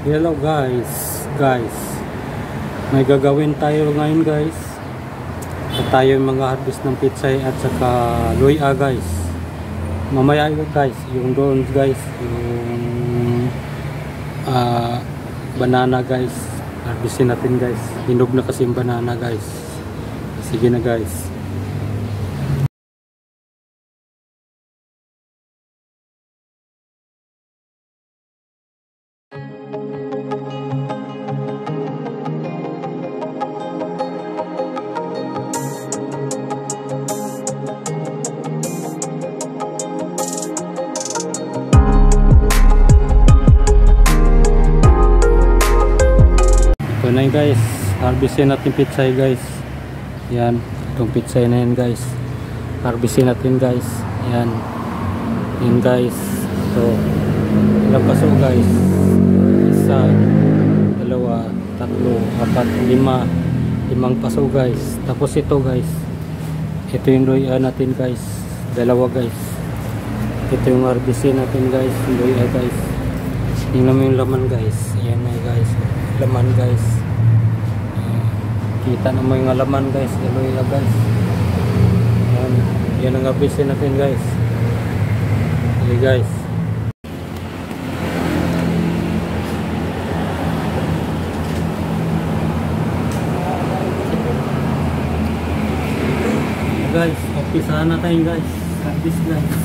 Hello guys, may gagawin tayo ngayon guys. At tayo mga harvest ng pitsay at saka luya guys. Mamaya guys, yung doon guys, yung banana guys, harvestin natin guys. Hinog na kasi yung banana guys. Sige na guys. Ito na yun guys, harvestin natin pitsay guys. Yan, itong pitsay na yan guys, harvestin natin guys. Yan, yan guys. Ito, ilang paso guys? Isa, dalawa, tatlo, apat, limang paso guys. Tapos ito guys, ito yung luya natin guys, dalawa guys. Ito yung harvestin natin guys, luya guys. Tingnan mo yung laman guys. Yan na guys, laman guys. Kita na mo yung laman guys, luya guys. Yan ang harvestin natin guys. Okay guys. Guys, umpisahan na tayo guys. Harvest guys.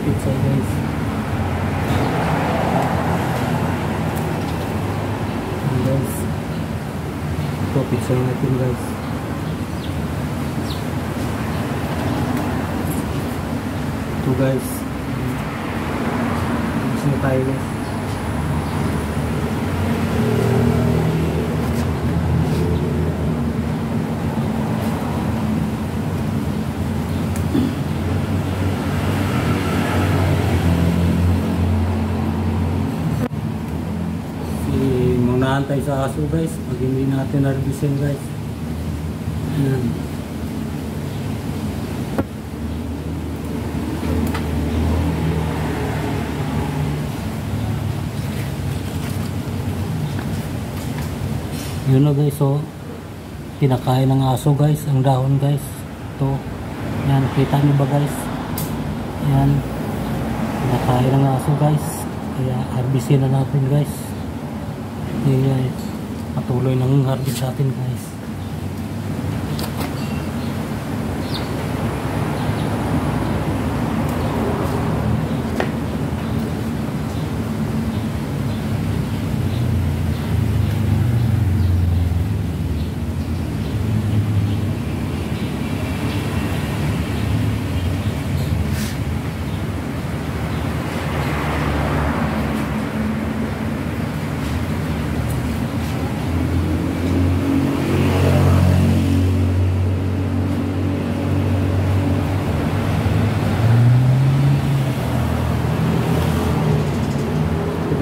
Pizza guys. Guys, ito pizza natin guys. Ito guys, gusto na tayo guys. Munahan tayo sa aso guys, pag hindi natin harvestin guys. Ayan. Yun na guys, so kinakain ng aso guys, ang dahon guys. Ito, yan, kita nyo ba guys? Yan, kinakain ng aso guys, kaya harvestin na natin guys. Okay guys, patuloy ng harvest natin guys.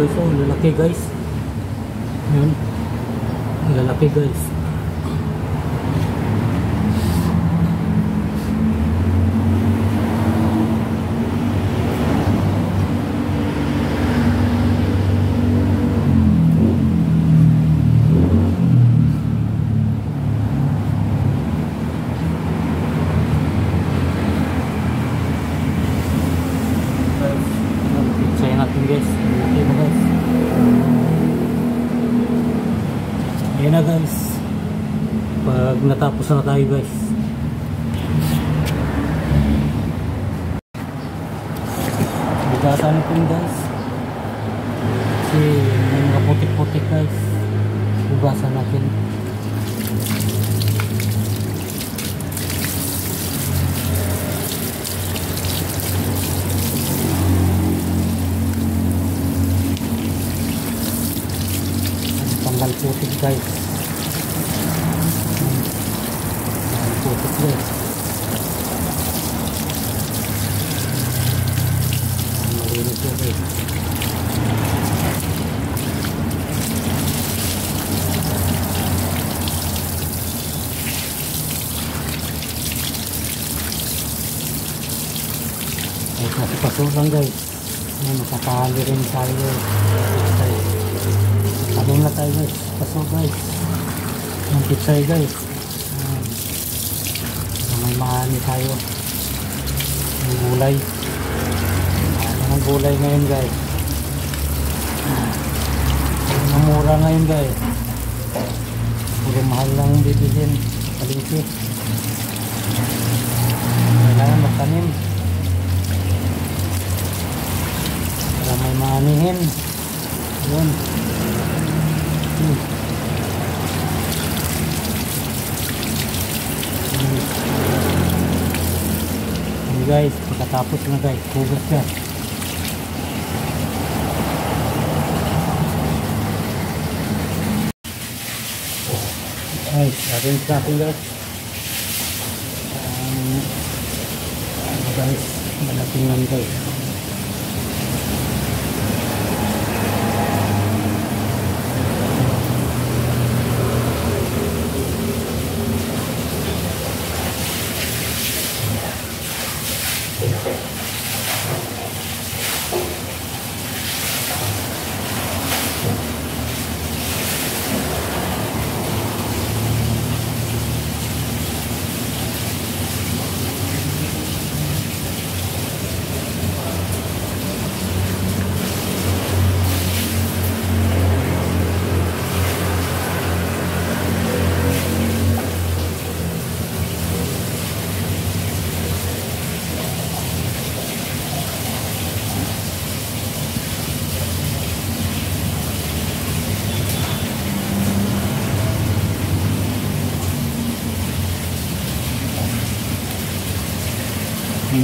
Guys, oh, lalaki guys. Yun, lalaki guys. Saya natin guys. Okay na guys. Ayan na guys. Pag natapos na tayo guys. Bigasan natin guys. Kasi may mga putik-putik guys. Bigasan natin. Tanggal putik guys. Putik guys. Malinis po guys. Ay, kasi paso lang guys. Makakahali rin tayo. tayo guys. Pasok guys. Ang pitsay guys. May maani tayo. May gulay. Ang gulay ngayon guys. Ang mura ngayon guys. Puro mahal lang bibilhin. Palingki. Kailangan magtanim. Para may maanihin. Yun. Guys, pagkatapos na guys, hugas yan. Guys, arrange natin guys. Guys, malaking lang guys.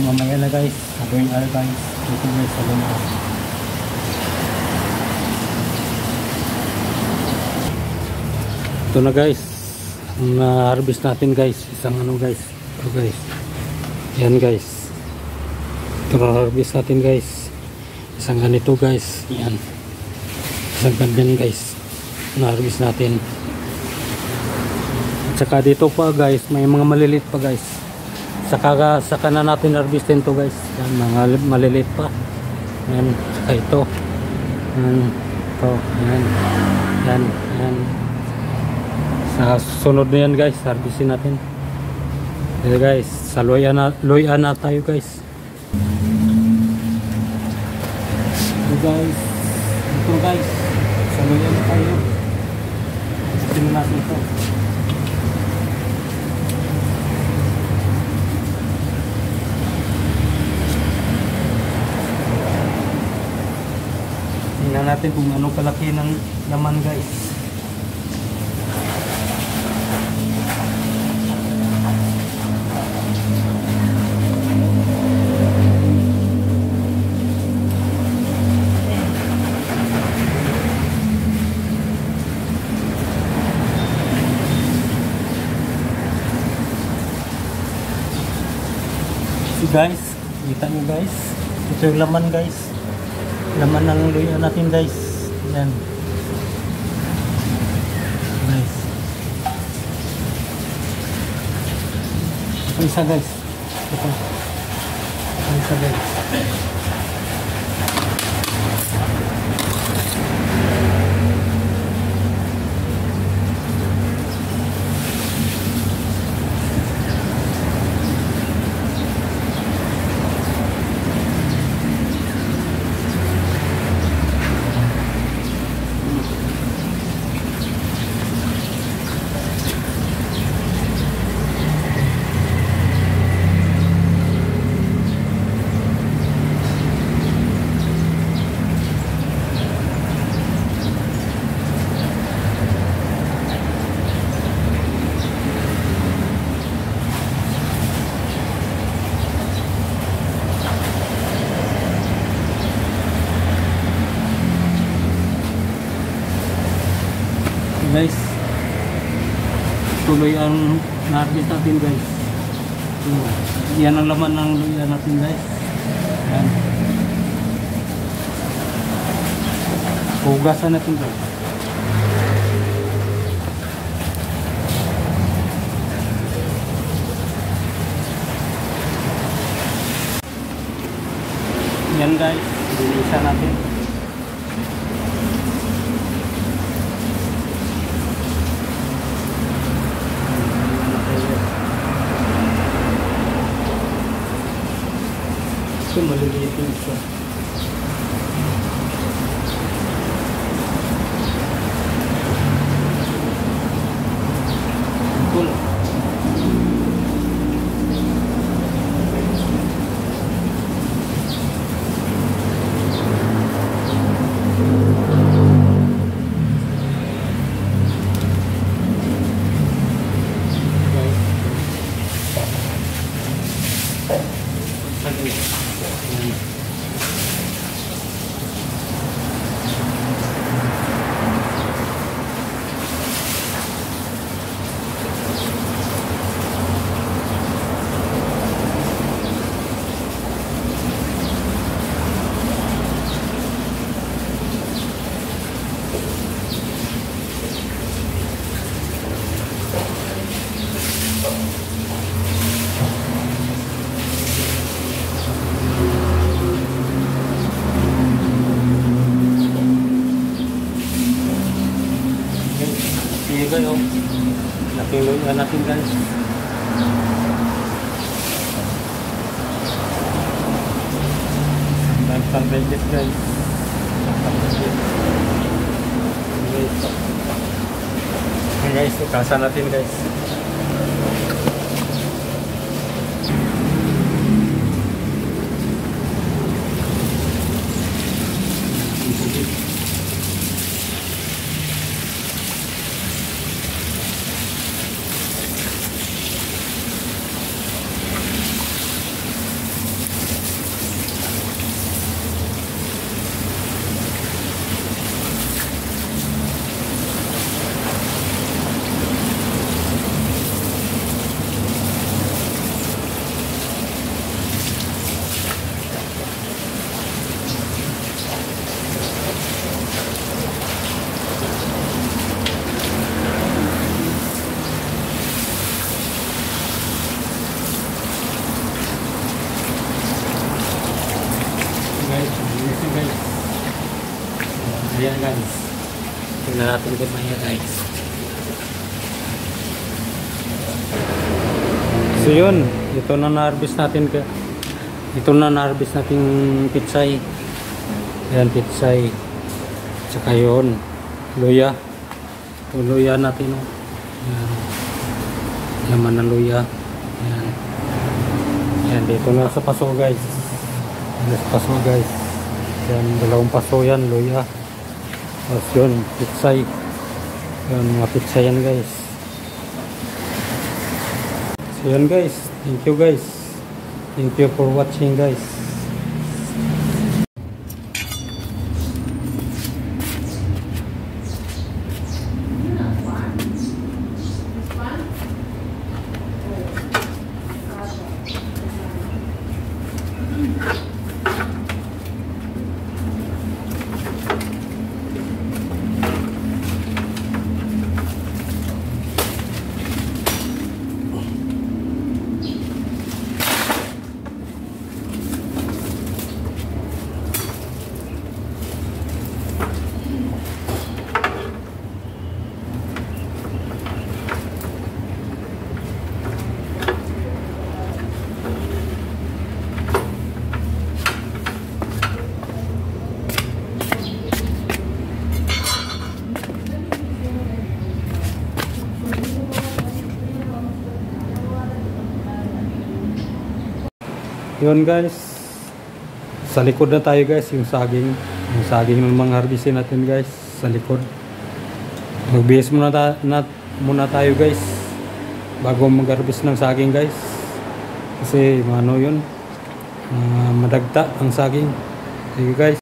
Mamaya na guys, sabihin na guys, dito guys sa luma. Ito na guys, na-harvest natin guys, isang ano guys, ito guys, yan guys, ito na-harvest natin guys, isang ganito guys, yan, isang ganyan guys, na-harvest natin. At saka dito pa guys, may mga maliliit pa guys. Saka na natin harvestin to guys. Yan, mga maliliit pa. Yan, saka ito. Yan, ito. Yan. Yan, yan. Sa sunod na yan guys, harvestin natin. Ito guys, sa luya na tayo guys. Ito guys. Ito guys. Sa luya na tayo. Harvestin natin ito. Tingnan natin kung ano kalaki ng laman guys. So guys, kita nyo guys, ito yung laman guys. Laman ng luya natin guys. Yan. Nice. Ito isa guys. Ito. Ito isa guys. Guys, tuloy ang na-harvest natin guys. Yan ang laman ng luya natin guys. Yan. Hugasan natin guys. Yan guys, binisa natin. Ayan kayo. Laking luya natin guys. Sometimes like guys. Okay guys, tukasan natin guys. Ayan guys, tingnan natin kung maya guys. So yun, ito na na-harvest natin pitsay. Ayan pitsay. Tsaka yun, luya. Ito luya natin. Ayan. Laman ng luya. Ayan. Ayan, dito na sa paso guys. Ayan sa paso guys. Ayan, dalawang paso yan, luya. Tapos yun, pitsay. Yun, mga pitsay yan guys. So yun guys, thank you guys. Thank you for watching guys. Yun guys, sa likod na tayo guys, yung saging ng mga harvestin natin guys, sa likod. Magbihis muna tayo guys bago mag-harvest ng saging guys, kasi ano yun, madagta ang saging. Sige guys.